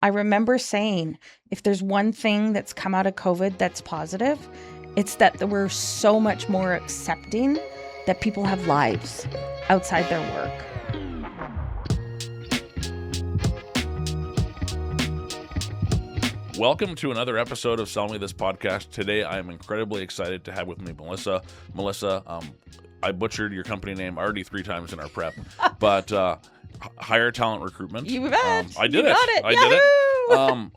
I remember saying, if there's one thing that's come out of COVID that's positive, it's that we're so much more accepting that people have lives outside their work. Welcome to another episode of Sell Me This Podcast. Today, I am incredibly excited to have with me Melissa. Melissa, I butchered your company name already 3 times in our prep, but Higher Talent Recruitment. You bet. I did it. I did it.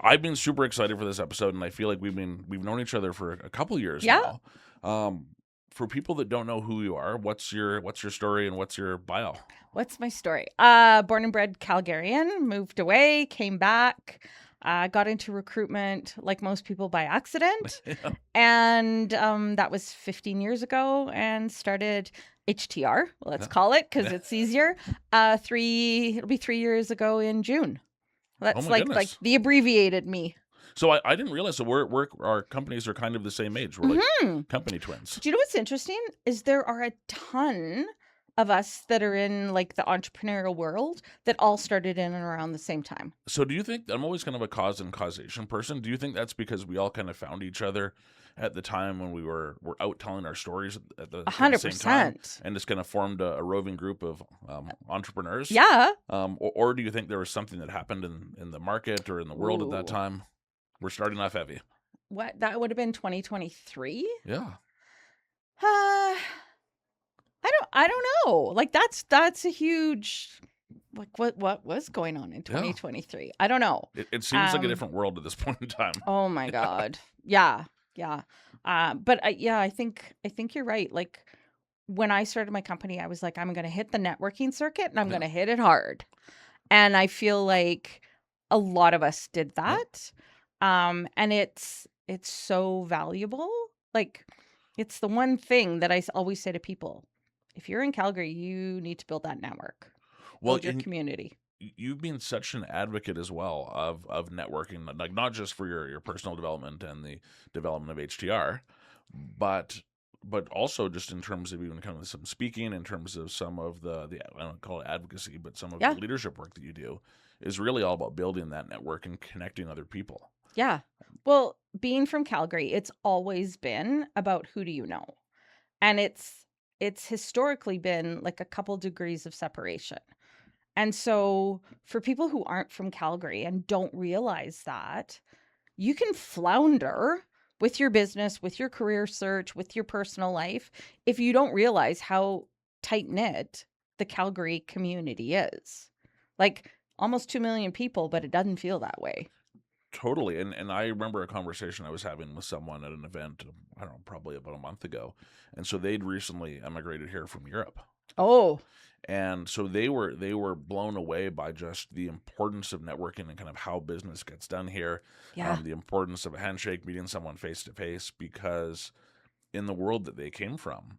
I've been super excited for this episode, and I feel like we've known each other for a couple years now. For people that don't know who you are, what's your story and what's your bio? What's my story? Born and bred Calgarian, moved away, came back. Got into recruitment like most people by accident. And that was 15 years ago, and started HTR, let's call it, because it's easier. It'll be 3 years ago in June. That's like the abbreviated me. So I didn't realize that our companies are kind of the same age. We're like company twins. Do you know what's interesting is there are a ton of us that are in like the entrepreneurial world that all started in and around the same time. So do you think, I'm always kind of a cause and causation person. Do you think that's because we all kind of found each other at the time when we were out telling our stories at the 100%. same time, and just kind of formed a roving group of entrepreneurs? Yeah. Or do you think there was something that happened in the market or in the world at that time? We're starting off heavy. What? That would have been 2023? Yeah. I don't know. Like that's a huge, like what was going on in 2023? I don't know. It seems like a different world at this point in time. Oh my God. Yeah. But I think you're right. Like when I started my company, I was like, I'm going to hit the networking circuit and I'm going to hit it hard. And I feel like a lot of us did that. And it's so valuable. Like it's the one thing that I always say to people. If you're in Calgary, you need to build that network. Build your community. You've been such an advocate as well of networking, like not just for your personal development and the development of HTR, but also just in terms of even kind of some speaking, in terms of some of the I don't call it advocacy, but some of the leadership work that you do is really all about building that network and connecting other people. Yeah. Well, being from Calgary, it's always been about who do you know. And it's historically been like a couple degrees of separation. And so for people who aren't from Calgary and don't realize that, you can flounder with your business, with your career search, with your personal life, if you don't realize how tight-knit the Calgary community is. Like almost 2 million people, but it doesn't feel that way. Totally. And I remember a conversation I was having with someone at an event, I don't know, probably about a month ago. And so they'd recently emigrated here from Europe. Oh. And so they were blown away by just the importance of networking and kind of how business gets done here. Yeah. The importance of a handshake, meeting someone face to face, because in the world that they came from,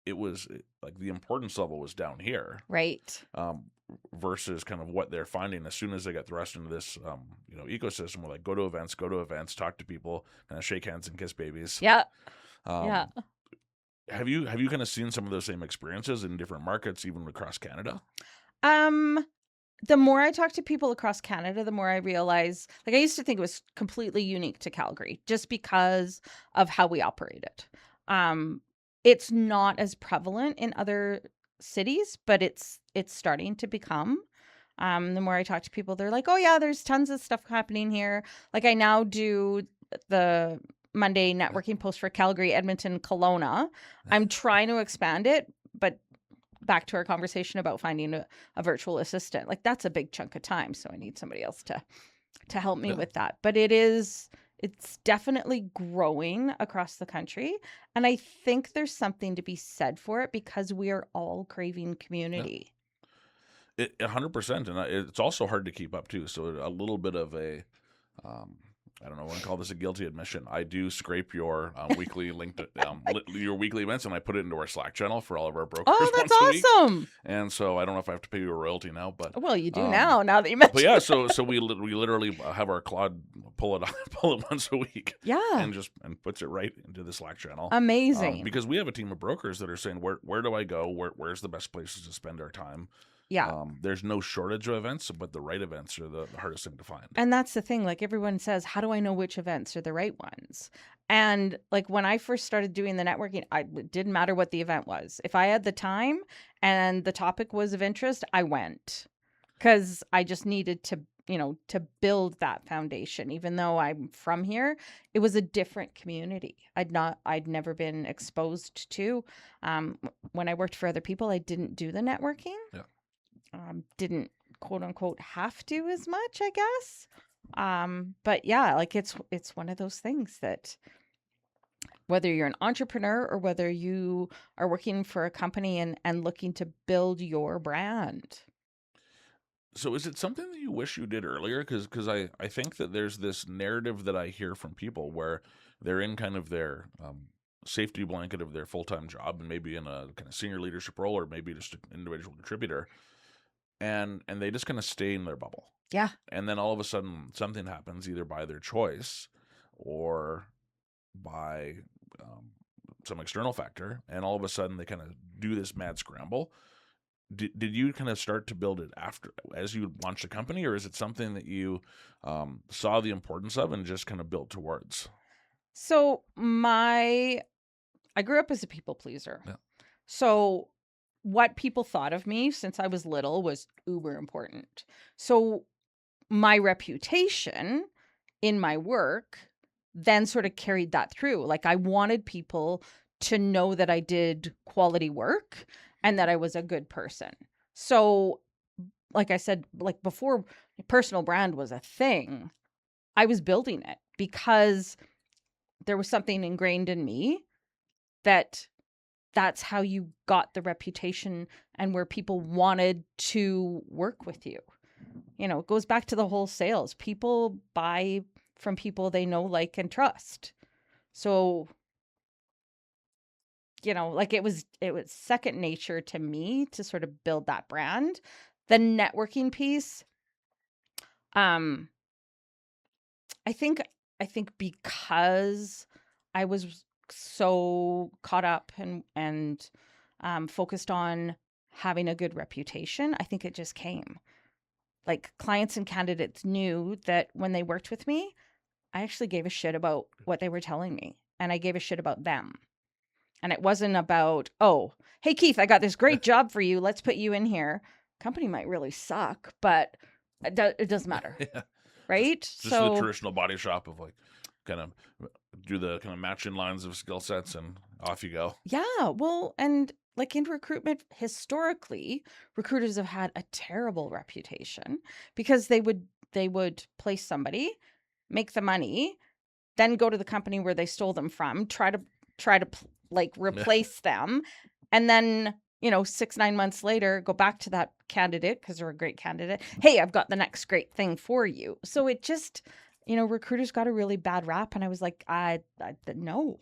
it was like the importance level was down here. Right. Versus kind of what they're finding as soon as they get thrust into this, ecosystem. We're like, go to events, talk to people, kind of shake hands and kiss babies. Yeah. Have you kind of seen some of those same experiences in different markets, even across Canada? The more I talk to people across Canada, the more I realize, like I used to think it was completely unique to Calgary just because of how we operate it. It's not as prevalent in other cities, but it's starting to become. The more I talk to people, they're like, oh yeah, there's tons of stuff happening here. Like I now do the Monday networking post for Calgary, Edmonton, Kelowna. I'm trying to expand it, but back to our conversation about finding a virtual assistant, like that's a big chunk of time. So I need somebody else to help me with that. But it's definitely growing across the country. And I think there's something to be said for it because we are all craving community. 100%. And it's also hard to keep up too. So a little bit of a, I don't know, I want to call this a guilty admission. I do scrape your weekly your weekly events, and I put it into our Slack channel for all of our brokers. Oh, that's once awesome! A week. And so I don't know if I have to pay you a royalty now, but well, you do now that you mentioned. But yeah, so we literally have our Claude pull it once a week. Yeah, and puts it right into the Slack channel. Amazing. Because we have a team of brokers that are saying, where do I go? Where's the best places to spend our time? Yeah. There's no shortage of events, but the right events are the hardest thing to find. And that's the thing. Like everyone says, how do I know which events are the right ones? And like when I first started doing the networking, it didn't matter what the event was. If I had the time and the topic was of interest, I went because I just needed to, to build that foundation. Even though I'm from here, it was a different community. I'd never been exposed to. When I worked for other people, I didn't do the networking. Yeah. Didn't quote unquote have to as much, I guess. But yeah, like it's one of those things that whether you're an entrepreneur or whether you are working for a company and looking to build your brand. So is it something that you wish you did earlier? Because I think that there's this narrative that I hear from people where they're in kind of their safety blanket of their full-time job and maybe in a kind of senior leadership role or maybe just an individual contributor, and they just kind of stay in their bubble. Yeah. And then all of a sudden something happens either by their choice or by some external factor, and all of a sudden they kind of do this mad scramble. Did you kind of start to build it after as you launched the company, or is it something that you saw the importance of and just kind of built towards? So I grew up as a people pleaser. Yeah. So what people thought of me since I was little was uber important. So my reputation in my work then sort of carried that through. Like I wanted people to know that I did quality work and that I was a good person. So like I said, like before personal brand was a thing, I was building it because there was something ingrained in me that that's how you got the reputation and where people wanted to work with you. It goes back to the whole sales. People buy from people they know, like, and trust. So, like it was second nature to me to sort of build that brand. The networking piece, um, I think because I was so caught up and focused on having a good reputation, I think it just came. Like clients and candidates knew that when they worked with me, I actually gave a shit about what they were telling me, and I gave a shit about them. And it wasn't about, oh, hey Keith, I got this great job for you. Let's put you in here. Company might really suck, but it doesn't matter, Yeah. right? Just the So traditional body shop of like kind of do the kind of matching lines of skill sets and off you go. yeah, well, and like in recruitment, historically, recruiters have had a terrible reputation because they would place somebody, make the money, then go to the company where they stole them from, like Yeah. replace them, and then 6-9 months later go back to that candidate because they're a great candidate. Hey, I've got the next great thing for you. So it just recruiters got a really bad rap, and I was like, I no.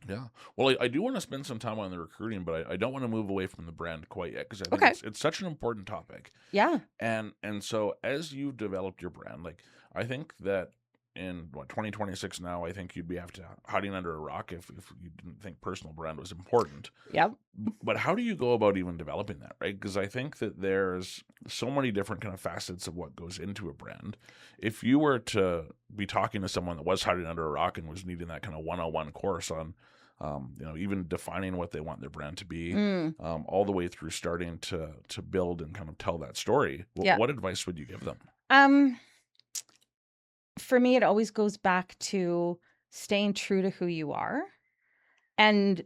Yeah. Well, I do want to spend some time on the recruiting, but I don't want to move away from the brand quite yet because I think Okay. it's such an important topic. Yeah. And so as you've developed your brand, like I think that in 2026 now, I think you'd be after hiding under a rock if you didn't think personal brand was important. Yep. But how do you go about even developing that, right? Because I think that there's so many different kind of facets of what goes into a brand. If you were to be talking to someone that was hiding under a rock and was needing that kind of 101 course on, even defining what they want their brand to be, all the way through starting to build and kind of tell that story, Yeah. what advice would you give them? For me, it always goes back to staying true to who you are. And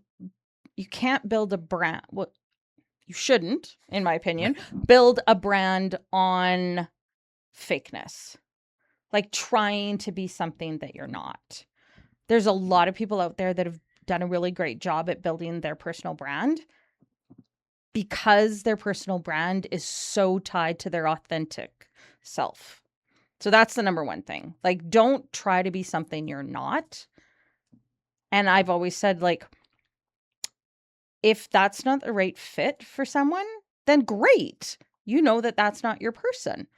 you can't build a brand. Well, you shouldn't, in my opinion, build a brand on fakeness, like trying to be something that you're not. There's a lot of people out there that have done a really great job at building their personal brand because their personal brand is so tied to their authentic self. So that's the number one thing. Like, don't try to be something you're not. And I've always said, like, if that's not the right fit for someone, then great. You know that that's not your person.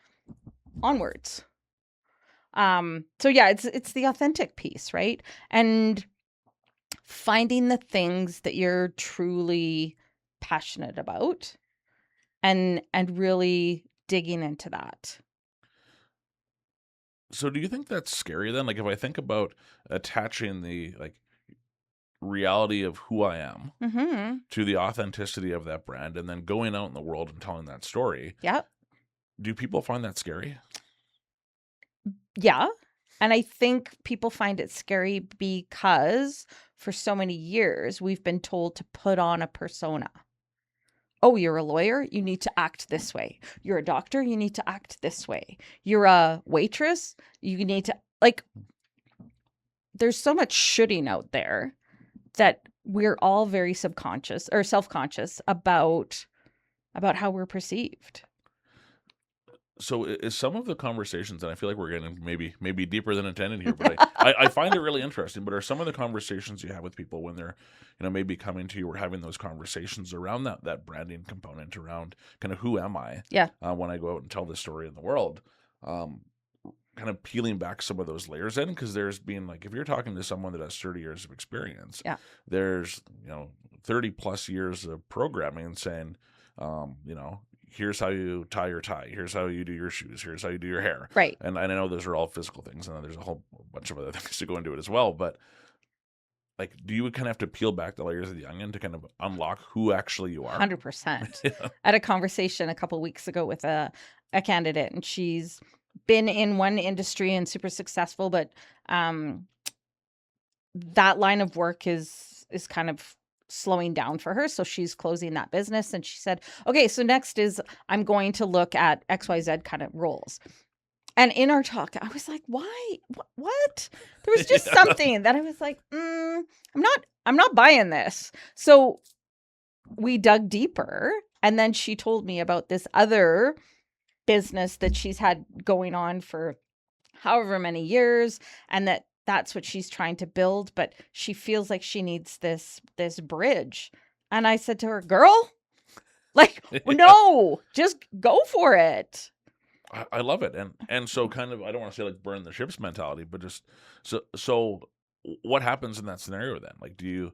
Onwards. So yeah, it's the authentic piece, right? And finding the things that you're truly passionate about and really digging into that. So do you think that's scary then? Like if I think about attaching the reality of who I am Mm-hmm. to the authenticity of that brand and then going out in the world and telling that story, Yep. do people find that scary? Yeah. And I think people find it scary because for so many years we've been told to put on a persona. Oh, you're a lawyer, you need to act this way. You're a doctor, you need to act this way. You're a waitress, you need to, like, there's so much shoulding out there that we're all very subconscious or self-conscious about how we're perceived. So is some of the conversations, and I feel like we're getting maybe deeper than intended here, but I find it really interesting. But are some of the conversations you have with people when they're, maybe coming to you or having those conversations around that branding component around kind of who am I Yeah. when I go out and tell this story in the world, kind of peeling back some of those layers in, because there's been if you're talking to someone that has 30 years of experience, Yeah. there's 30 plus years of programming saying, here's how you tie your tie. Here's how you do your shoes. Here's how you do your hair. Right. And I know those are all physical things, and then there's a whole bunch of other things to go into it as well. But do you kind of have to peel back the layers of the onion to kind of unlock who actually you are? 100%. Yeah. I had a conversation a couple weeks ago with a candidate, and she's been in one industry and super successful, but that line of work is kind of slowing down for her. So she's closing that business. And she said, okay, so next is I'm going to look at XYZ kind of roles. And in our talk, I was like, why? What? There was just something that I was like, I'm not buying this. So we dug deeper. And then she told me about this other business that she's had going on for however many years, and that's what she's trying to build, but she feels like she needs this bridge. And I said to her, girl, no, just go for it. I love it. And so kind of, I don't want to say burn the ships mentality, but just so what happens in that scenario then? Do you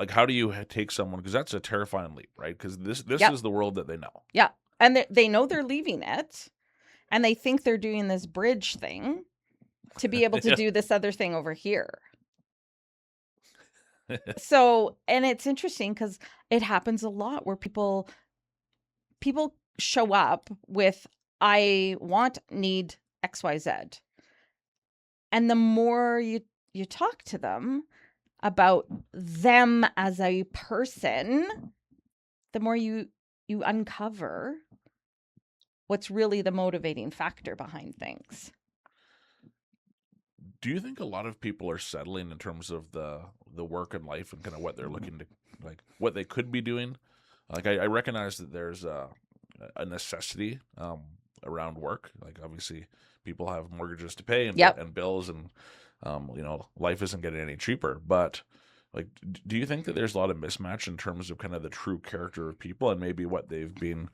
how do you take someone, because that's a terrifying leap, right? Because this Yep. is the world that they know. Yeah. And they know they're leaving it, and they think they're doing this bridge thing to be able to Yeah. do this other thing over here. So, and it's interesting because it happens a lot where people show up with, I need XYZ. And the more you talk to them about them as a person, the more you uncover what's really the motivating factor behind things. Do you think a lot of people are settling in terms of the work and life and kind of what they're looking to, what they could be doing? I recognize that there's a necessity around work. Obviously people have mortgages to pay and, Yep. and bills, and life isn't getting any cheaper. But do you think that there's a lot of mismatch in terms of kind of the true character of people and maybe what they've been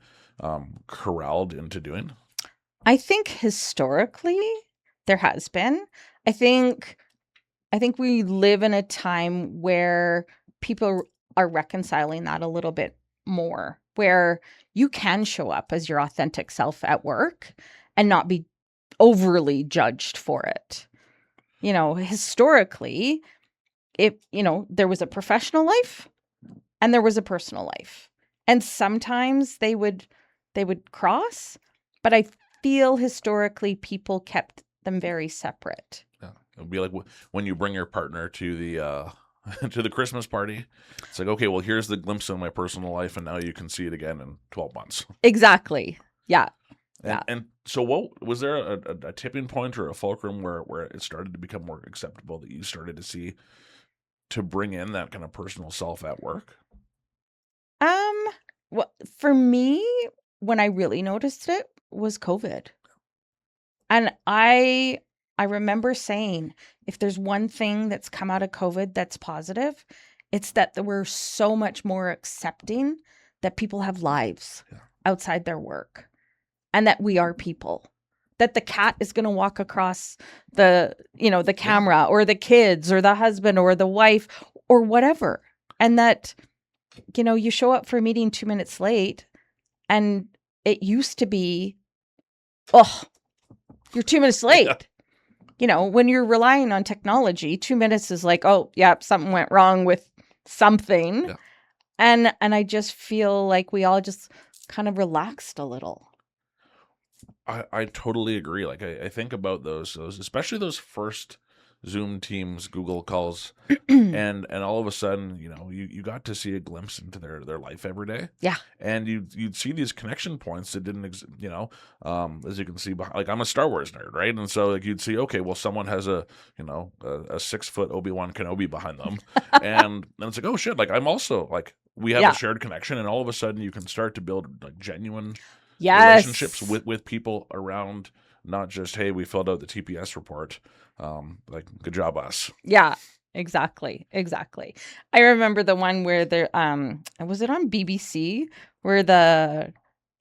corralled into doing? I think historically there has been. I think we live in a time where people are reconciling that a little bit more, where you can show up as your authentic self at work and not be overly judged for it. Historically, there was a professional life and there was a personal life. And sometimes they would cross, but I feel historically people kept them very separate. Yeah. It would be like when you bring your partner to the to the Christmas party. It's like, okay, well, here's the glimpse of my personal life, and now you can see it again in 12 months. Exactly. Yeah. And so what was there a tipping point or a fulcrum where it started to become more acceptable that you started to see to bring in that kind of personal self at work? Well, for me, when I really noticed it was COVID. And I remember saying, if there's one thing that's come out of COVID that's positive, it's that we're so much more accepting that people have lives outside their work, and that we are people. That the cat is going to walk across the camera, or the kids, or the husband, or the wife, or whatever. And that, you show up for a meeting 2 minutes late, And it used to be, oh, you're 2 minutes late. You know, when you're relying on technology, 2 minutes is like, oh, yeah, something went wrong with something. Yeah. And I just feel like we all just kind of relaxed a little. I totally agree. Like I think about those especially those first Zoom Teams Google calls, and all of a sudden, you know, you got to see a glimpse into their life every day. Yeah. And you'd see these connection points that didn't you know, as you can see behind, like I'm a Star Wars nerd, right? And so like you'd see, okay, well someone has a, you know, a 6-foot Obi-Wan Kenobi behind them, and then it's like, oh shit, like I'm also like, we have Yeah. a shared connection, and all of a sudden you can start to build like genuine relationships Yes. with people around, not just, hey, we filled out the TPS report, like good job us. Yeah, exactly. Exactly. I remember the one where was it on BBC where the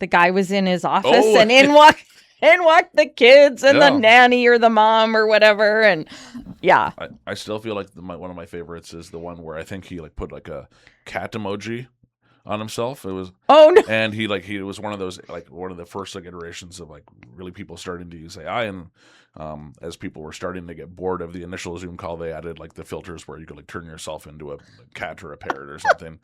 guy was in his office Oh, and in walked the kids and the yeah. nanny or the mom or whatever, and yeah. I still feel like one of my favorites is the one where I think he like put like a cat emoji on himself. It was, Oh no. and he was one of those, like one of the first like iterations of like really people starting to use AI, and as people were starting to get bored of the initial Zoom call, they added like the filters where you could like turn yourself into a cat or a parrot or something.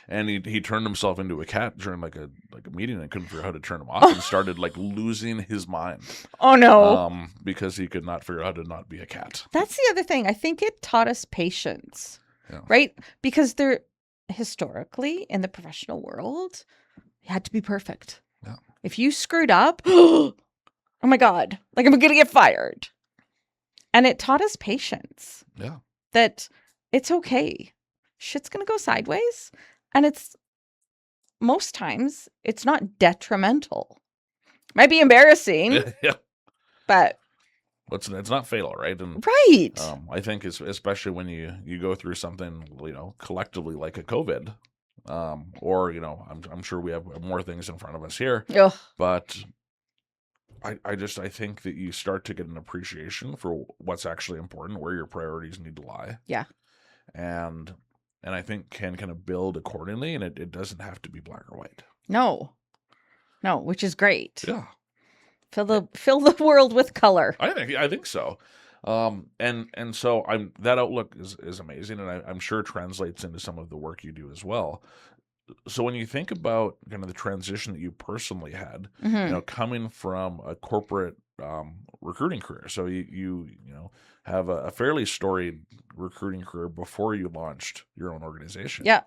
And he turned himself into a cat during like a meeting and couldn't figure out how to turn him off, and started like losing his mind. Oh no. Because he could not figure out how to not be a cat. That's the other thing. I think it taught us patience. Yeah. Right? Because there historically in the professional world, you had to be perfect. Yeah. If you screwed up, oh my God, like I'm going to get fired. And it taught us patience. Yeah. That it's okay. Shit's going to go sideways. And it's most times it's not detrimental. Might be embarrassing, Yeah. but It's not fatal, right? And right. I think especially when you go through something, you know, collectively like a COVID, or you know, I'm sure we have more things in front of us here, Ugh. but I think that you start to get an appreciation for what's actually important, where your priorities need to lie. Yeah. And I think can kind of build accordingly, and it doesn't have to be black or white. No, which is great. Yeah. Fill the world with color. I think so. And so that outlook is amazing, and I'm sure translates into some of the work you do as well. So when you think about kind of the transition that you personally had, you know, coming from a corporate recruiting career, so you know, have a fairly storied recruiting career before you launched your own organization. Yeah.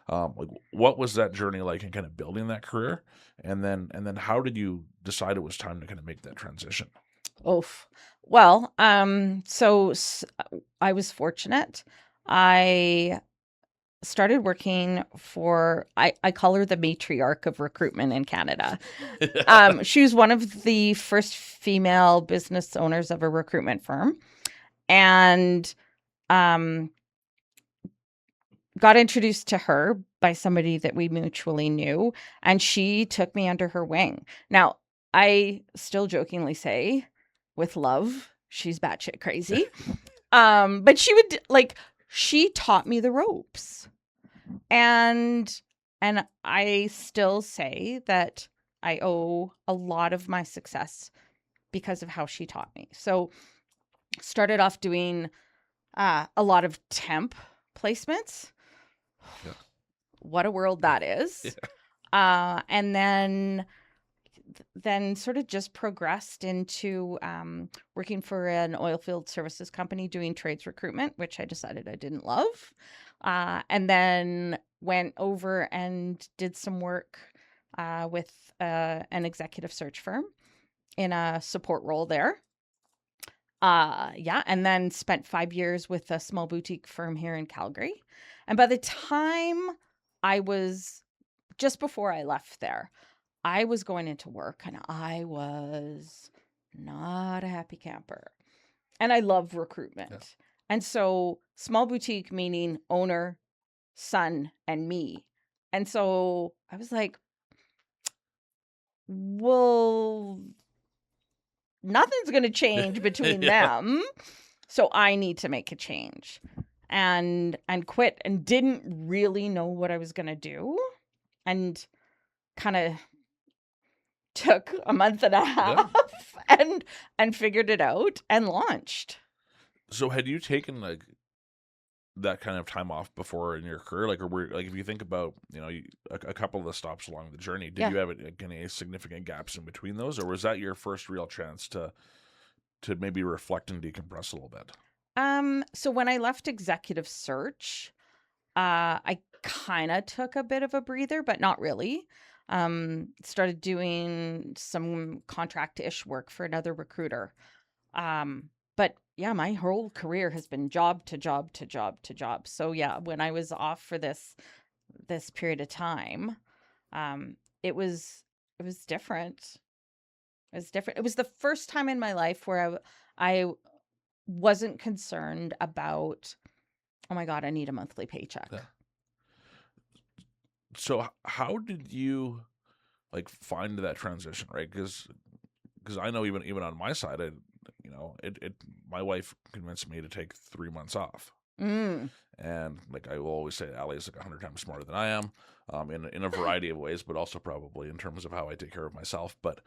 Like what was that journey like in kind of building that career, and then how did you decide it was time to kind of make that transition? Oof. Well, so I was fortunate. I started working for, I call her the matriarch of recruitment in Canada. She was one of the first female business owners of a recruitment firm, and got introduced to her by somebody that we mutually knew, and she took me under her wing. Now, I still jokingly say, with love, she's batshit crazy. But she taught me the ropes. And I still say that I owe a lot of my success because of how she taught me. So started off doing a lot of temp placements. Yeah. What a world that is. Yeah. And then sort of just progressed into working for an oil field services company doing trades recruitment, which I decided I didn't love. And then went over and did some work with an executive search firm in a support role there. And then spent 5 years with a small boutique firm here in Calgary. And by the time just before I left there, I was going into work and I was not a happy camper. And I love recruitment. Yeah. And so small boutique meaning owner, son, and me. And so I was like, well, nothing's going to change between them. So I need to make a change, and quit, and didn't really know what I was going to do, and kind of took a month and a Yeah. half and figured it out and launched. So had you taken like that kind of time off before in your career? Like, or were like, if you think about, a couple of the stops along the journey, did Yeah. you have any significant gaps in between those, or was that your first real chance to maybe reflect and decompress a little bit? So when I left executive search, I kind of took a bit of a breather, but not really. Started doing some contract-ish work for another recruiter. But yeah, my whole career has been job to job to job to job. So yeah, when I was off for this period of time, um, it was it was different. It was different. It was the first time in my life where I wasn't concerned about, oh my God, I need a monthly paycheck. Yeah. So how did you like find that transition, right? Because I know even on my side, it my wife convinced me to take 3 months off. Mm. And like I will always say, Ali is like 100 times smarter than I am, in a variety of ways, but also probably in terms of how I take care of myself. But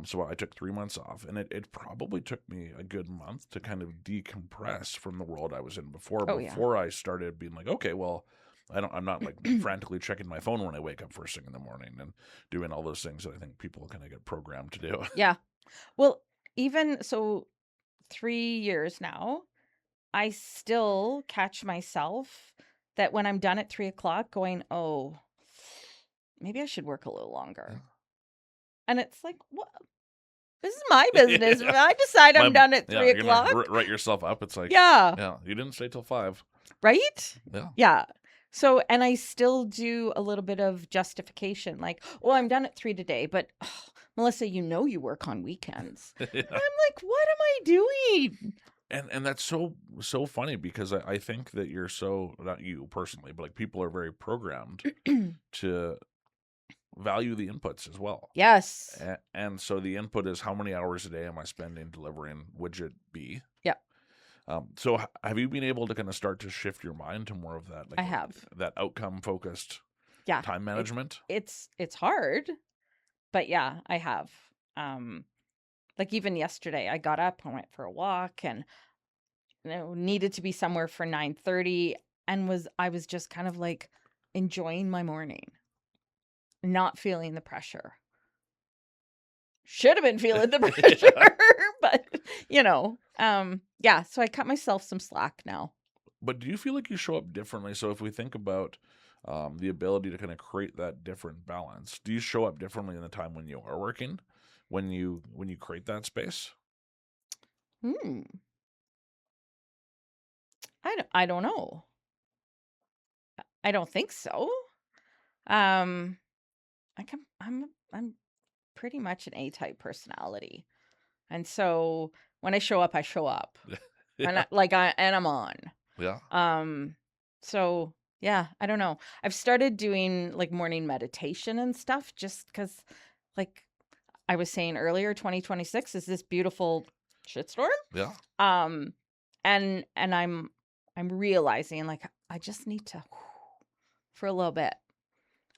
so I took 3 months off, and it probably took me a good month to kind of decompress from the world I was in Oh yeah. before I started being like, okay, well, I'm not like frantically checking my phone when I wake up first thing in the morning and doing all those things that I think people kind of get programmed to do. Yeah. Well, even so, 3 years now, I still catch myself that when I'm done at 3 o'clock going, oh, maybe I should work a little longer. And it's like, what? This is my business. If Yeah. I decide I'm done at Yeah, 3 you're gonna o'clock. write yourself up. It's like, Yeah. yeah, you didn't stay till 5. Right? Yeah. Yeah. So, and I still do a little bit of justification, like, well, I'm done at 3 today, but Melissa, you work on weekends. Yeah. And I'm like, what am I doing? And that's so funny because I think that you're so, not you personally, but like people are very programmed to value the inputs as well. Yes. And so the input is how many hours a day am I spending delivering widget B? Yeah, So have you been able to kind of start to shift your mind to more of that, I like have. that outcome focused Yeah. time management? It's hard, but yeah, I have. Like even yesterday, I got up and went for a walk and needed to be somewhere for 9:30 and I was just kind of like enjoying my morning, not feeling the pressure. Should have been feeling the pressure, Yeah. but yeah, so I cut myself some slack now. But do you feel like you show up differently? So if we think about the ability to kind of create that different balance, do you show up differently in the time when you are working, when you create that space? Hmm. I don't know. I don't think so. Um, I'm pretty much an A-type personality. And so when I show up, I show up. And Yeah, I'm on. yeah, Um, so yeah, I don't know. I've started doing like morning meditation and stuff just because, like I was saying earlier, 2026 is this beautiful shitstorm. yeah. Um, and I'm realizing like I just need to for a little bit.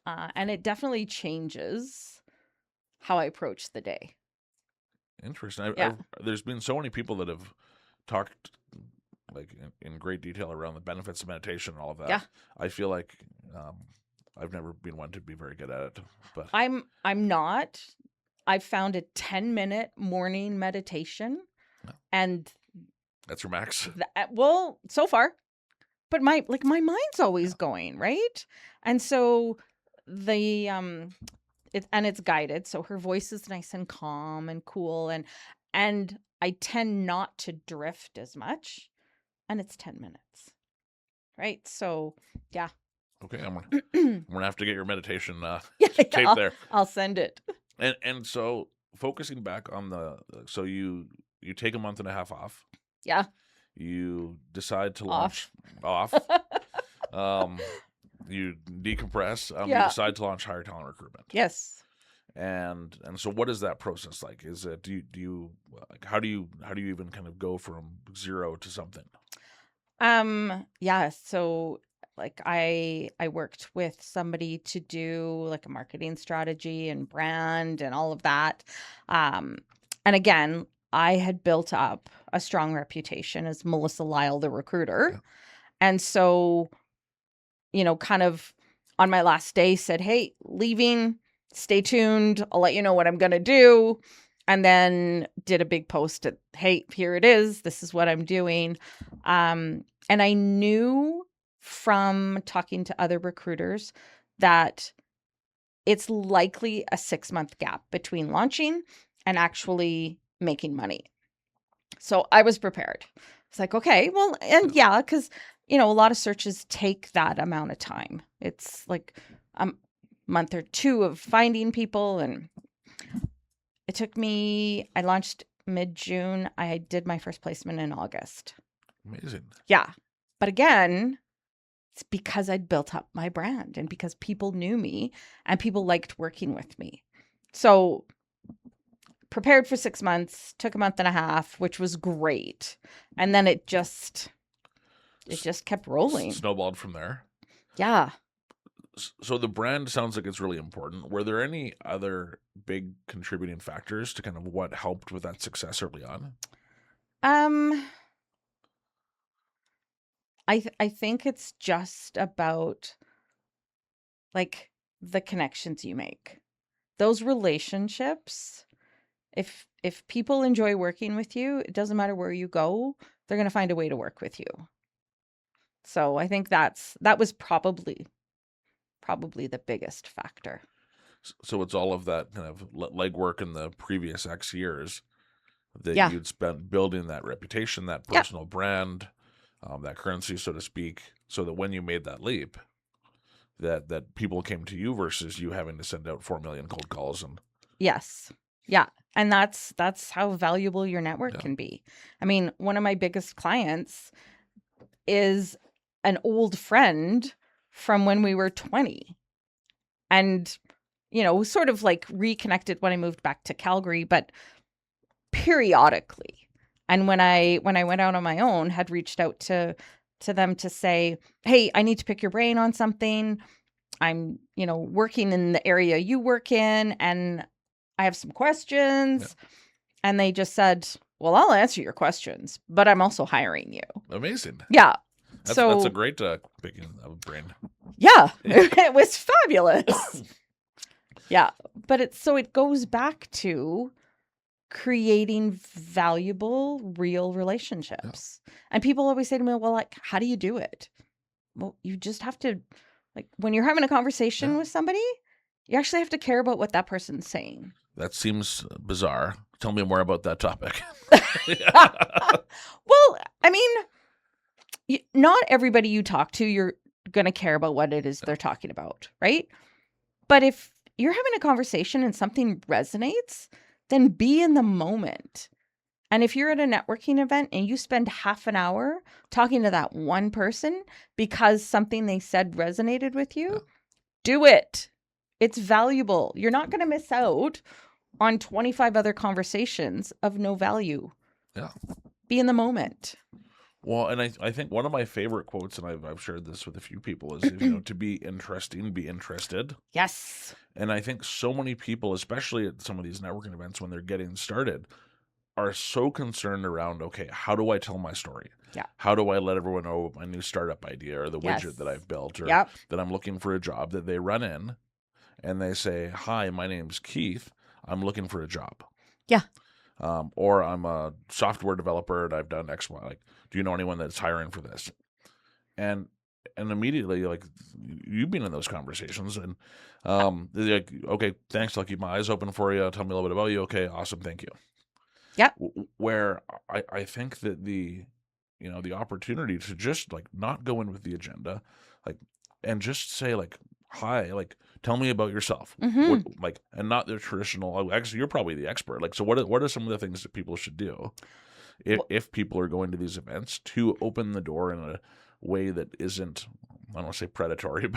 And it definitely changes how I approach the day. Interesting. Yeah. There's been so many people that have talked like in great detail around the benefits of meditation and all of that. Yeah. I feel like I've never been one to be very good at it, but I'm not. I've found a 10-minute morning meditation yeah, and that's your max. well, so far. But my mind's always going, right? And so the it's guided, so her voice is nice and calm and cool and I tend not to drift as much, and it's 10 minutes. Right? So, yeah. Okay, I'm gonna have to get your meditation Yeah, tape there. I'll send it. And so focusing back on so you take a month and a half off. Yeah. You decide to Off. launch off. um, you decompress. You Yeah. decide to launch Higher Talent Recruitment. Yes. And so what is that process like? Is it do you like how do you even kind of go from zero to something? Yeah, so Like I worked with somebody to do like a marketing strategy and brand and all of that. Um, and again, I had built up a strong reputation as Melissa Lyall, the recruiter. Yeah. And so, kind of on my last day said, "Hey, leaving, stay tuned. I'll let you know what I'm going to do." And then did a big post at, "Hey, here it is. This is what I'm doing." And I knew from talking to other recruiters that it's likely a 6-month gap between launching and actually making money. So I was prepared. It's like, okay, well, and yeah, because, a lot of searches take that amount of time. It's like a month or two of finding people. And it took me, I launched mid-June. I did my first placement in August. Amazing. Yeah. But again, it's because I'd built up my brand and because people knew me and people liked working with me. So prepared for 6 months, took a month and a half, which was great. And then it just kept rolling. Snowballed from there. Yeah. So the brand sounds like it's really important. Were there any other big contributing factors to kind of what helped with that success early on? Um, I think it's just about like the connections you make. Those relationships, if people enjoy working with you, it doesn't matter where you go, they're going to find a way to work with you. So I think that was probably the biggest factor. So it's all of that kind of legwork in the previous X years that Yeah. you'd spent building that reputation, that Yeah. personal brand, that currency, so to speak, so that when you made that leap, that people came to you versus you having to send out 4 million cold calls. And Yes. Yeah. And that's how valuable your network yeah, can be. I mean, one of my biggest clients is an old friend from when we were 20. And, sort of like reconnected when I moved back to Calgary, but periodically. And when I went out on my own, had reached out to them to say, "Hey, I need to pick your brain on something. I'm, working in the area you work in, and I have some yeah, questions." And they just said, "Well, I'll answer your questions, but I'm also hiring you." amazing. Yeah. That's a So, great picking of a brain. yeah, it was fabulous. Yeah. But it goes back to creating valuable, real Yeah. relationships. And people always say to me, "Well, like, how do you do it?" Well, you just have to, like, when you're having a conversation Yeah. with somebody, you actually have to care about what that person's saying. That seems bizarre. Tell me more about that topic. Well, I mean, not everybody you talk to, you're going to care about what it is they're talking about, right? But if you're having a conversation and something resonates, then be in the moment. And if you're at a networking event and you spend half an hour talking to that one person because something they said resonated with Yeah. you, do it. It's valuable. You're not going to miss out on 25 other conversations of no value. Yeah. Be in the moment. Well, and I think one of my favorite quotes, and I've shared this with a few people, is to be interesting, be interested. Yes. And I think so many people, especially at some of these networking events when they're getting started, are so concerned around, okay, how do I tell my story? Yeah. How do I let everyone know my new startup idea or the Yes. widget that I've built or Yep. that I'm looking for a job, that they run in and they say, "Hi, my name's Keith. I'm looking for a job." Yeah. Or I'm a software developer and I've done X, Y. Like, do you know anyone that's hiring for this? And immediately, like, you've been in those conversations, and they're like, "Okay, thanks. I'll keep my eyes open for you. Tell me a little bit about you. Okay, awesome, thank you." Yep. Where I think that the opportunity to just like not go in with the agenda, like, and just say like, "Hi, like, tell me about yourself." What, Mm-hmm. like, and not the traditional. Actually, you're probably the expert. Like, so what are some of the things that people should do Well, if people are going to these events to open the door in a way that isn't, I don't want to say predatory,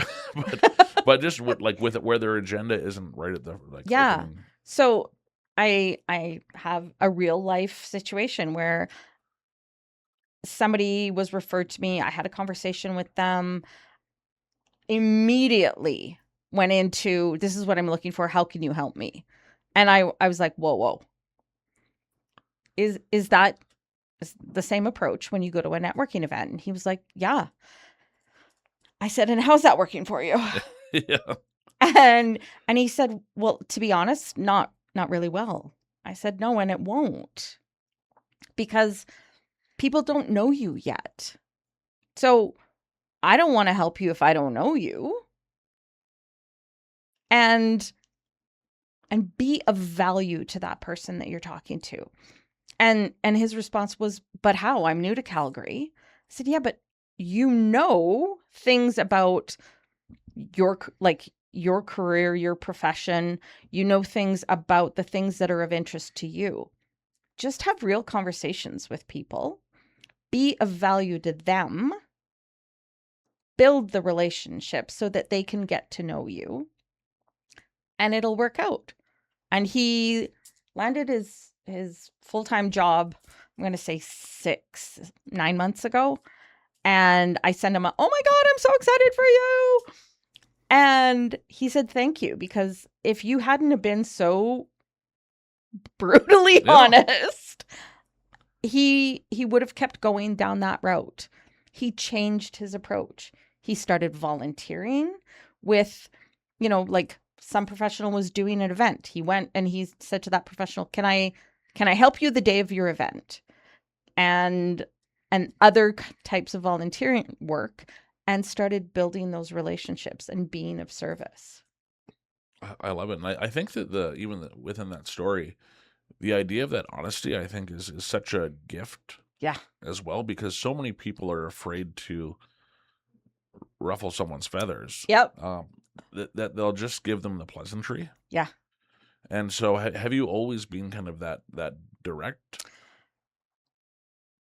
but just with it where their agenda isn't right at the like yeah. opening. So I have a real life situation where somebody was referred to me. I had a conversation with them. immediately went into, this is what I'm looking for. How can you help me? And I was like, whoa. Is that the same approach when you go to a networking event? And he was like, yeah. I said, and how's that working for you? Yeah. And he said, well, to be honest, not really well. I said, no, and it won't, because people don't know you yet. So I don't want to help you if I don't know you. And be of value to that person that you're talking to. And his response was, but how? I'm new to Calgary. I said, yeah, but you know things about your career, your profession. You know things about the things that are of interest to you. Just have real conversations with people. Be of value to them. Build the relationship so that they can get to know you. And it'll work out. And he landed his full-time job, I'm going to say 9 months ago. And I sent him oh my God, I'm so excited for you. And he said, thank you, because if you hadn't have been so brutally honest, he would have kept going down that route. He changed his approach. He started volunteering with, like some professional was doing an event. He went and he said to that professional, can I help you the day of your event? And other types of volunteering work, and started building those relationships and being of service. I love it. And I think that even within that story, the idea of that honesty, I think, is such a gift. Yeah. As well, because so many people are afraid to ruffle someone's feathers. Yep. That they'll just give them the pleasantry. Yeah. And so have you always been kind of that direct?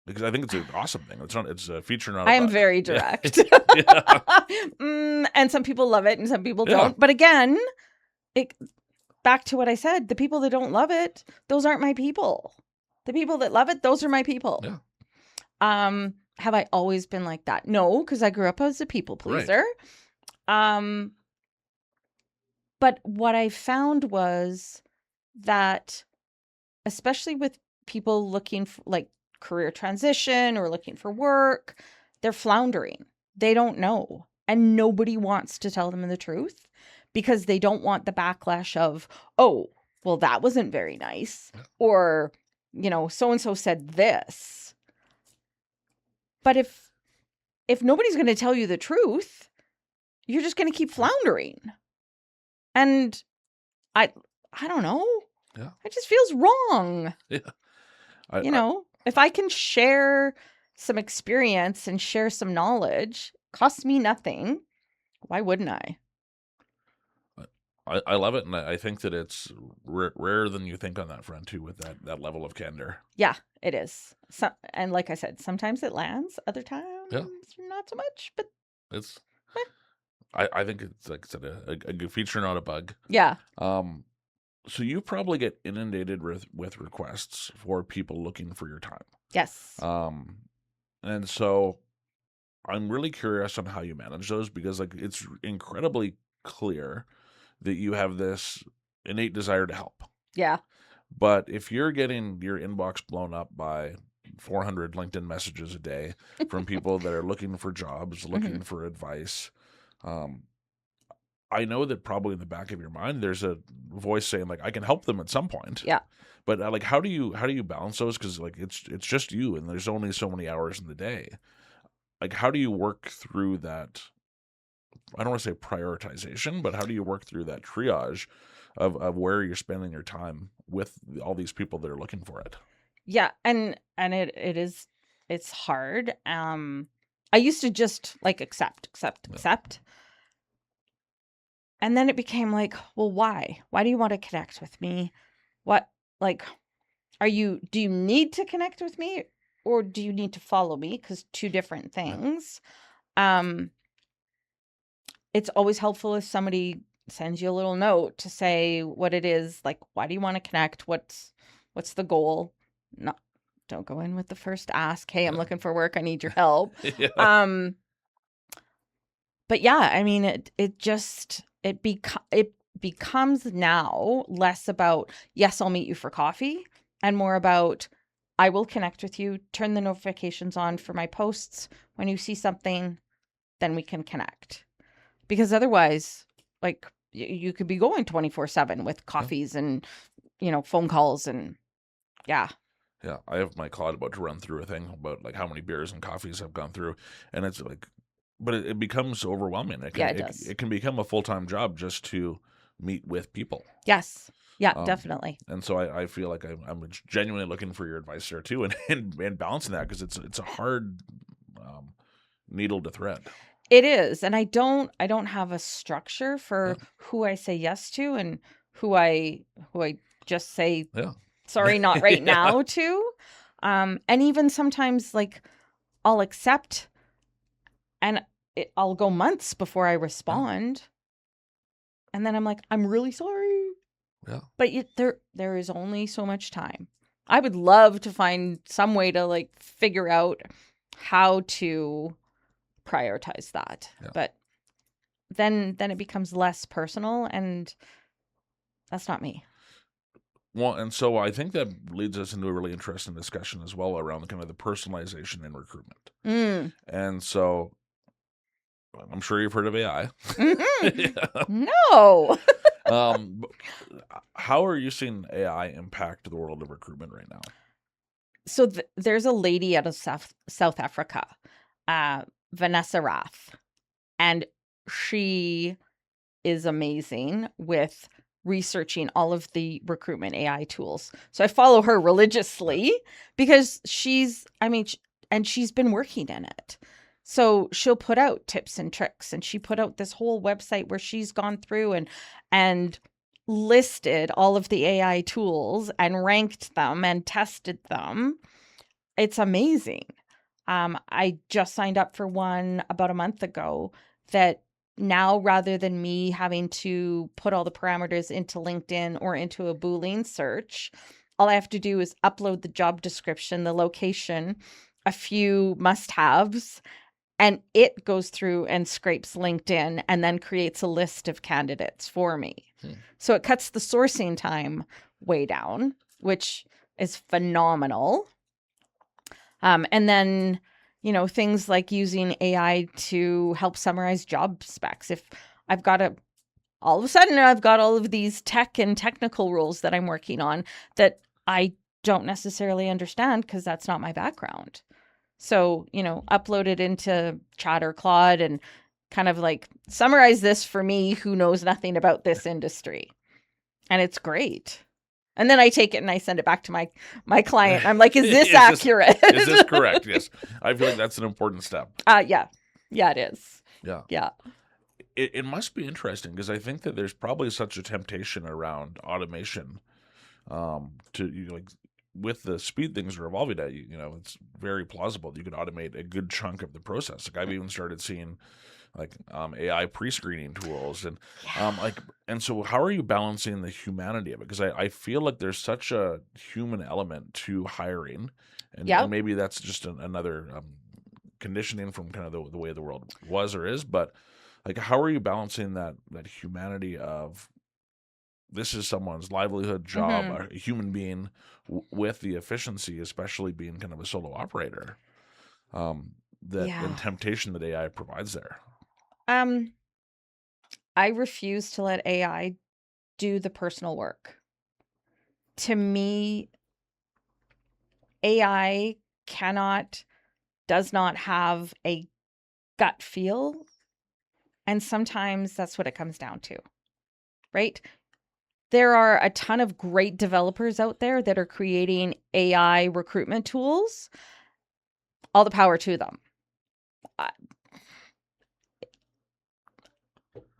Because I think it's an awesome thing. It's a feature, not a I am bug. very direct. And some people love it and some people don't. But again, back to what I said, the people that don't love it, those aren't my people. The people that love it, those are my people. Yeah. Have I always been like that? No, because I grew up as a people pleaser. Right. But what I found was that, especially with people looking for like career transition or looking for work, they're floundering. They don't know. And nobody wants to tell them the truth because they don't want the backlash of, oh, well, that wasn't very nice. Or, so-and-so said this. But if nobody's going to tell you the truth, you're just going to keep floundering. And I don't know. Yeah. It just feels wrong. Yeah. If I can share some experience and share some knowledge, costs me nothing. Why wouldn't I? I love it, and I think that it's rarer than you think on that front too, with that level of candor. Yeah, it is. And like I said, sometimes it lands, other times not so much. But it's, I think it's, like I said, a good feature, not a bug. Yeah. So you probably get inundated with requests for people looking for your time. Yes. And so I'm really curious on how you manage those, because like it's incredibly clear that you have this innate desire to help. Yeah. But if you're getting your inbox blown up by 400 LinkedIn messages a day from people that are looking for jobs, looking for advice, I know that probably in the back of your mind there's a voice saying like, I can help them at some point. Yeah. But like, how do you balance those? Because like it's just you, and there's only so many hours in the day. Like, how do you work through that? I don't want to say prioritization, but how do you work through that triage of where you're spending your time with all these people that are looking for it? Yeah, and it's hard. I used to just like accept. And then it became like, well, why? Why do you want to connect with me? What, like, do you need to connect with me, or do you need to follow me? Because two different things. It's always helpful if somebody sends you a little note to say what it is, like, why do you want to connect? What's the goal? Don't go in with the first ask. Hey, I'm looking for work. I need your help. Yeah. But yeah, I mean, it becomes now less about, yes, I'll meet you for coffee, and more about, I will connect with you, turn the notifications on for my posts. When you see something, then we can connect. Because otherwise, like, you could be going 24/7 with Yeah. coffees and, phone calls and yeah. Yeah, I have my Claude about to run through a thing about like how many beers and coffees I've gone through, and it's like, but it becomes overwhelming. Yeah, it does. It can become a full-time job just to meet with people. Yes. Yeah, Um, definitely. and so I feel like I'm genuinely looking for your advice there too, and balancing that, because it's a hard um, needle to thread. It is, and I don't have a structure Yeah, for who I say yes to and who I just say yeah, sorry, not right yeah, now to. And even sometimes, like, I'll accept, and I'll go months before I yeah, respond, and then I'm like, I'm really sorry, yeah. but there is only so much time. I would love to find some way to, like, figure out how to prioritize that, Yeah. but then it becomes less personal, and that's not me. Well, and so I think that leads us into a really interesting discussion as well around kind of the personalization in recruitment. Mm. And so I'm sure you've heard of AI. Mhm. Yeah. No. How are you seeing AI impact the world of recruitment right now? So there's a lady out of South Africa, uh, Vanessa Rath, and she is amazing with researching all of the recruitment AI tools. So I follow her Yeah. religiously because and she's been working in it. So she'll put out tips and tricks, and she put out this whole website where she's gone through and listed all of the AI tools and ranked them and tested them. It's amazing. I just signed up for one about a month ago that now, rather than me having to put all the parameters into LinkedIn or into a Boolean search, all I have to do is upload the job description, the location, a few must-haves, and it goes through and scrapes LinkedIn and then creates a list of candidates for me. Hmm. So it cuts the sourcing time way down, which is phenomenal. And then, things like using AI to help summarize job specs. If I've got all of a sudden, I've got all of these tech and technical roles that I'm working on that I don't necessarily understand because that's not my background. So, upload it into Chat or Claude and kind of like summarize this for me who knows nothing about this industry. And it's great. And then I take it and I send it back to my client. I'm like, is this accurate? Is this correct? Yes. I feel like that's an important step. Yeah. Yeah, it is. Yeah. Yeah. It must be interesting, because I think that there's probably such a temptation around automation, to like, with the speed things are evolving at, it's very plausible that you could automate a good chunk of the process. Like, I've even started seeing like AI pre-screening tools, and Yeah. like, and so how are you balancing the humanity of it? Because I feel like there's such a human element to hiring, and Yep. maybe that's just another conditioning from kind of the way the world was or is, but like, how are you balancing that humanity of, this is someone's livelihood, job, Hmm. a human being, with the efficiency, especially being kind of a solo operator, that and Yeah. temptation that AI provides there. Um, I refuse to let AI do the personal work. To me, AI does not have a gut feel. And sometimes that's what it comes down to, right? There are a ton of great developers out there that are creating AI recruitment tools. All the power to them. Uh,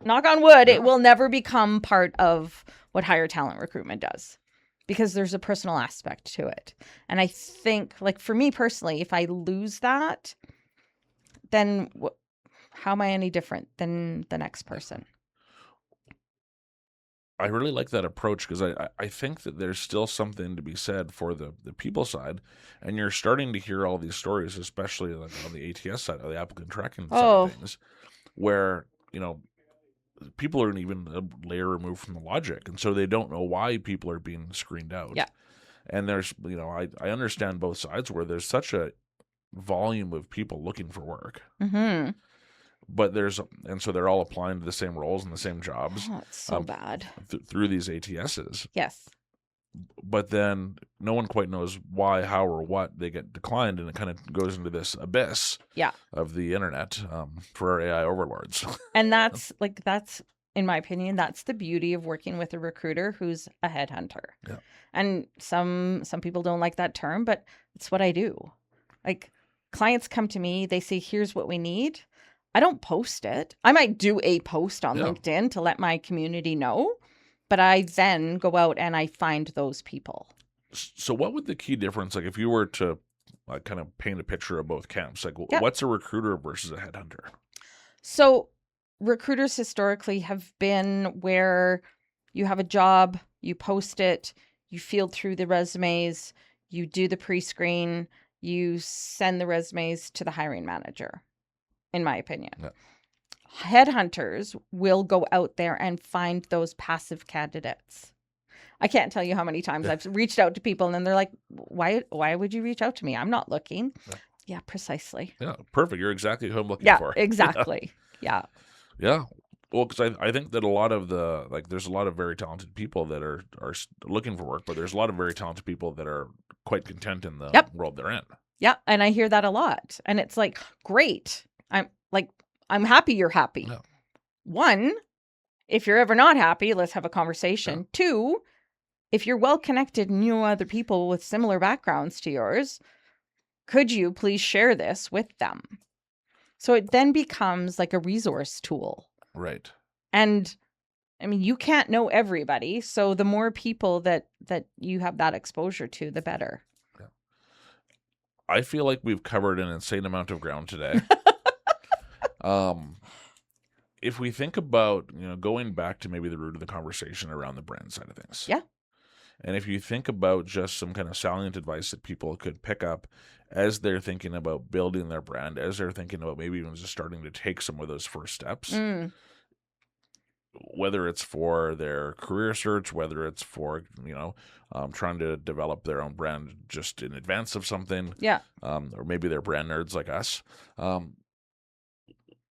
Knock on wood, it Yeah. will never become part of what Higher Talent Recruitment does because there's a personal aspect to it. And I think, like, for me personally, if I lose that, then how am I any different than the next person? I really like that approach, because I think that there's still something to be said for the people side, and you're starting to hear all these stories, especially like on the ATS side, of the applicant tracking side of Oh, things, where, people aren't even a layer removed from the logic, and so they don't know why people are being screened out. Yeah. And there's, I understand both sides where there's such a volume of people looking for work, Mm-hmm. but and so they're all applying to the same roles and the same jobs Oh, it's so bad. through these ATSs. Yes. But then no one quite knows why, how, or what they get declined, and it kind of goes into this abyss Yeah. of the internet for our AI overlords. And that's in my opinion, that's the beauty of working with a recruiter who's a headhunter. Yeah. And some people don't like that term, but it's what I do. Like, clients come to me, they say, here's what we need. I don't post it. I might do a post on LinkedIn to let my community know, but I then go out and I find those people. So what would the key difference, like if you were to kind of paint a picture of both camps, like what's a recruiter versus a headhunter? So recruiters historically have been where you have a job, you post it, you field through the resumes, you do the pre-screen, you send the resumes to the hiring manager, in my opinion. Yeah. Headhunters will go out there and find those passive candidates. I can't tell you how many times I've reached out to people and then they're like, why would you reach out to me? I'm not looking. Yeah, precisely. Yeah, perfect. You're exactly who I'm looking for. Yeah, exactly. Yeah. Yeah. Well, because I think that a lot of there's a lot of very talented people that are looking for work, but there's a lot of very talented people that are quite content in the world they're in. Yeah, and I hear that a lot. And it's like, great. I'm happy you're happy. Yeah. One, if you're ever not happy, let's have a conversation. Yeah. Two, if you're well connected and you know other people with similar backgrounds to yours, could you please share this with them? So it then becomes like a resource tool. Right. And I mean, you can't know everybody. So the more people that you have that exposure to, the better. Yeah. I feel like we've covered an insane amount of ground today. If we think about, going back to maybe the root of the conversation around the brand side of things. Yeah. And if you think about just some kind of salient advice that people could pick up as they're thinking about building their brand, as they're thinking about maybe even just starting to take some of those first steps, whether it's for their career search, whether it's for, trying to develop their own brand just in advance of something. Yeah. Or maybe they're brand nerds like us.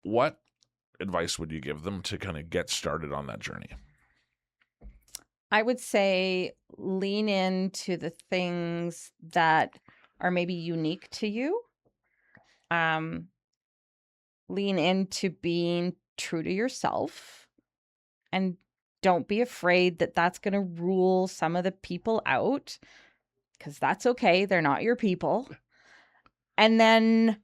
What advice would you give them to kind of get started on that journey? I would say lean into the things that are maybe unique to you. Lean into being true to yourself, and don't be afraid that that's going to rule some of the people out, because that's okay. They're not your people. And then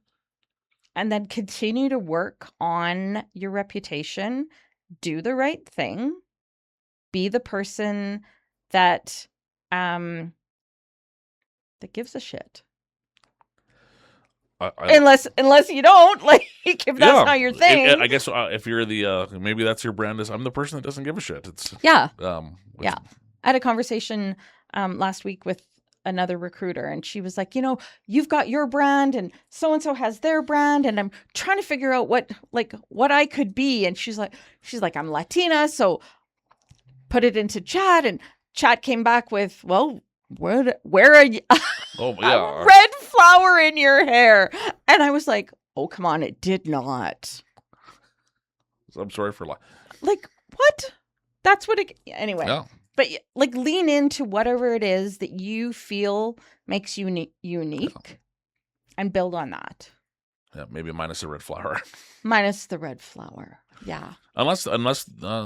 continue to work on your reputation. Do the right thing. Be the person that gives a shit. Unless you don't, like, if that's not your thing. I guess if you're the maybe that's your brand is I'm the person that doesn't give a shit. It's I had a conversation last week with another recruiter, and she was like, you've got your brand and so has their brand, and I'm trying to figure out what I could be. And she's like I'm Latina, so put it into chat, and chat came back with, well, where are you? Oh yeah, a red flower in your hair. And I was like, oh, come on, it did not. I'm sorry for like what? That's what it anyway. Yeah. But like, lean into whatever it is that you feel makes you unique, and build on that. Yeah, maybe minus the red flower. Minus the red flower. Yeah. Unless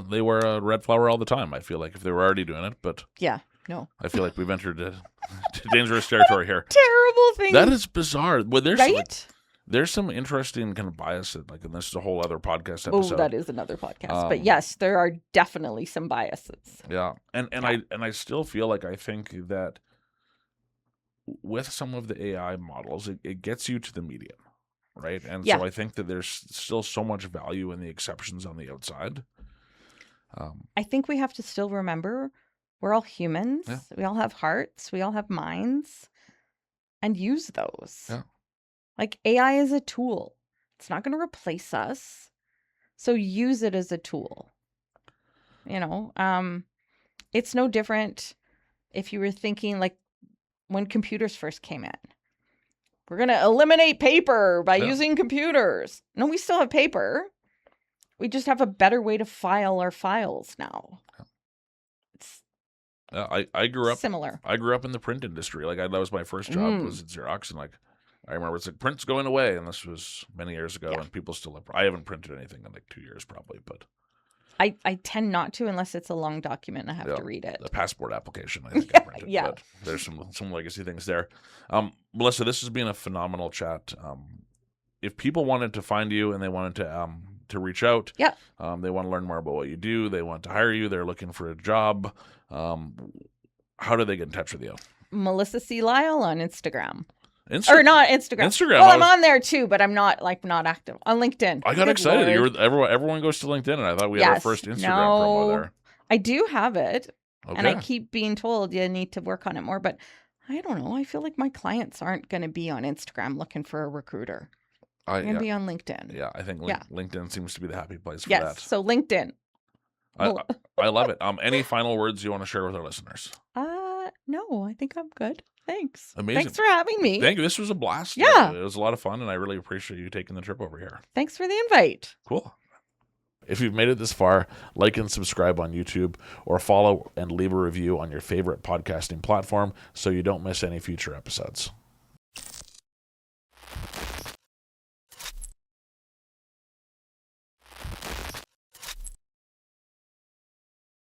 they wear a red flower all the time. I feel like if they were already doing it, but yeah, no. I feel like we've entered dangerous territory here. Terrible thing. That is bizarre. Well, there's right? There's some interesting kind of bias, and this is a whole other podcast episode. Oh, that is another podcast. But yes, there are definitely some biases. Yeah, and I still feel like I think that with some of the AI models, it gets you to the medium, right? And so I think that there's still so much value in the exceptions on the outside. I think we have to still remember we're all humans. Yeah. We all have hearts. We all have minds, and use those. Yeah. Like, AI is a tool. It's not going to replace us. So use it as a tool. It's no different if you were thinking like when computers first came in. We're going to eliminate paper by using computers. No, we still have paper. We just have a better way to file our files now. It's I grew up similar. I grew up in the print industry. Like that was my first job was at Xerox, and like I remember it's like print's going away, and this was many years ago, and people still have. I haven't printed anything in like 2 years probably, but I tend not to unless it's a long document and I have to read it. The passport application, I think I printed. Yeah. But there's some legacy things there. Melissa, this has been a phenomenal chat. If people wanted to find you and they wanted to reach out, they want to learn more about what you do, they want to hire you, they're looking for a job, how do they get in touch with you? Melissa C. Lyall on Instagram. Or not Instagram. Instagram. Well, I'm on there too, but I'm not active on LinkedIn. I got excited. Everyone goes to LinkedIn, and I thought we had our first Instagram promo there. I do have it, and I keep being told you need to work on it more. But I don't know. I feel like my clients aren't going to be on Instagram looking for a recruiter. They're going to be on LinkedIn. Yeah, I think LinkedIn seems to be the happy place for that. So LinkedIn. I love it. Any final words you want to share with our listeners? No, I think I'm good. Thanks. Amazing. Thanks for having me. Thank you. This was a blast. Yeah. It was a lot of fun, and I really appreciate you taking the trip over here. Thanks for the invite. Cool. If you've made it this far, like and subscribe on YouTube, or follow and leave a review on your favorite podcasting platform so you don't miss any future episodes.